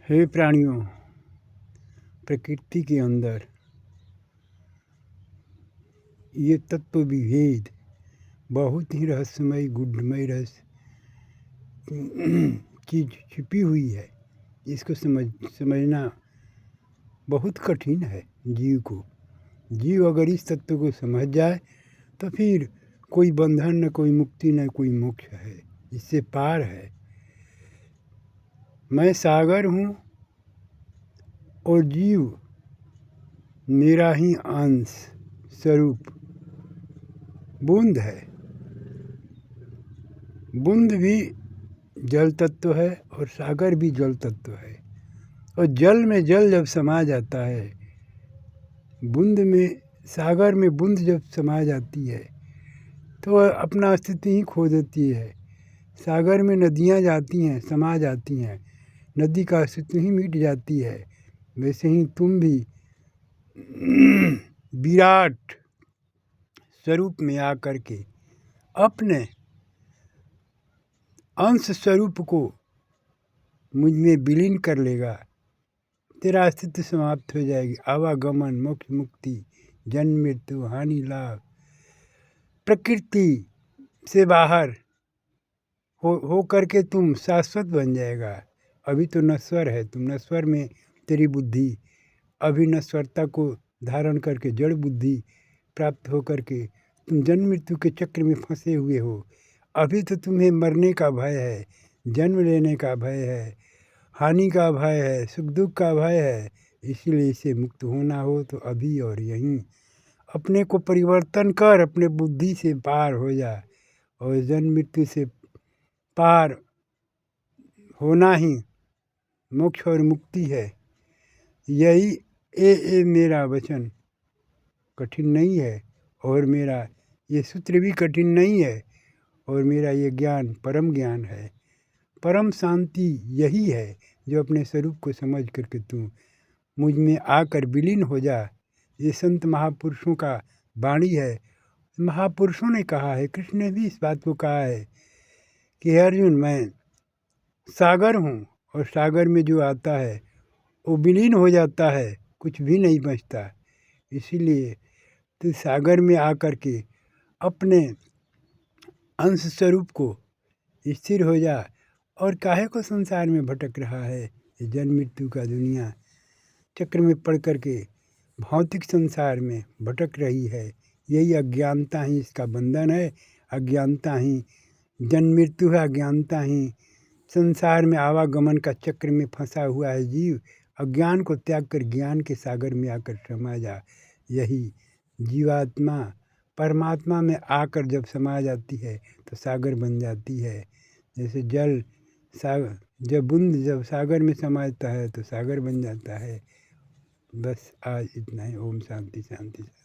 हे प्राणियों, प्रकृति के अंदर ये तत्व विभेद बहुत ही रहस्यमय गुड्डमय रहस्य चीज छिपी हुई है। इसको समझना बहुत कठिन है जीव को। जीव अगर इस तत्व को समझ जाए तो फिर कोई बंधन न कोई मुक्ति न कोई मोक्ष है, इससे पार है। मैं सागर हूँ और जीव मेरा ही अंश स्वरूप बूंद है। बूंद भी जल तत्व है और सागर भी जल तत्व है। और जल में जल जब समा जाता है, बूंद में सागर में बूंद जब समा जाती है तो वह अपना अस्तित्व ही खो देती है। सागर में नदियाँ जाती हैं, समा जाती हैं, नदी का अस्तित्व ही मिट जाती है। वैसे ही तुम भी विराट स्वरूप में आकर के अपने अंश स्वरूप को मुझ में विलीन कर लेगा, तेरा अस्तित्व समाप्त हो जाएगी। आवागमन, मोक्ष, मुक्ति, जन्म, मृत्यु, हानि, लाभ, प्रकृति से बाहर हो करके तुम शाश्वत बन जाएगा। अभी तो नश्वर है, तुम नश्वर में तेरी बुद्धि अभी नश्वरता को धारण करके जड़ बुद्धि प्राप्त हो करके तुम जन्म मृत्यु के चक्र में फंसे हुए हो। अभी तो तुम्हें मरने का भय है, जन्म लेने का भय है, हानि का भय है, सुख दुख का भय है। इसीलिए इससे मुक्त होना हो तो अभी और यहीं अपने को परिवर्तन कर अपने बुद्धि से पार हो जा। और जन्म मृत्यु से पार होना ही मोक्ष और मुक्ति है। यही ए मेरा वचन कठिन नहीं है और मेरा ये सूत्र भी कठिन नहीं है और मेरा ये ज्ञान परम ज्ञान है। परम शांति यही है जो अपने स्वरूप को समझ करके तू मुझ में आकर विलीन हो जा। ये संत महापुरुषों का वाणी है। महापुरुषों ने कहा है, कृष्ण ने भी इस बात को कहा है कि हे अर्जुन, मैं सागर हूँ और सागर में जो आता है वो विलीन हो जाता है, कुछ भी नहीं बचता। इसीलिए तो सागर में आकर के अपने अंश स्वरूप को स्थिर हो जा। और काहे को संसार में भटक रहा है, जन्म मृत्यु का दुनिया चक्र में पड़ करके भौतिक संसार में भटक रही है। यही अज्ञानता ही इसका बंधन है। अज्ञानता ही जन्म मृत्यु है। अज्ञानता ही संसार में आवागमन का चक्र में फंसा हुआ है जीव। अज्ञान को त्याग कर ज्ञान के सागर में आकर समा जा। यही जीवात्मा परमात्मा में आकर जब समा जाती है तो सागर बन जाती है। जैसे जल सागर जब बूंद जब सागर में समाता है तो सागर बन जाता है। बस आज इतना ही। ओम शांति शांति।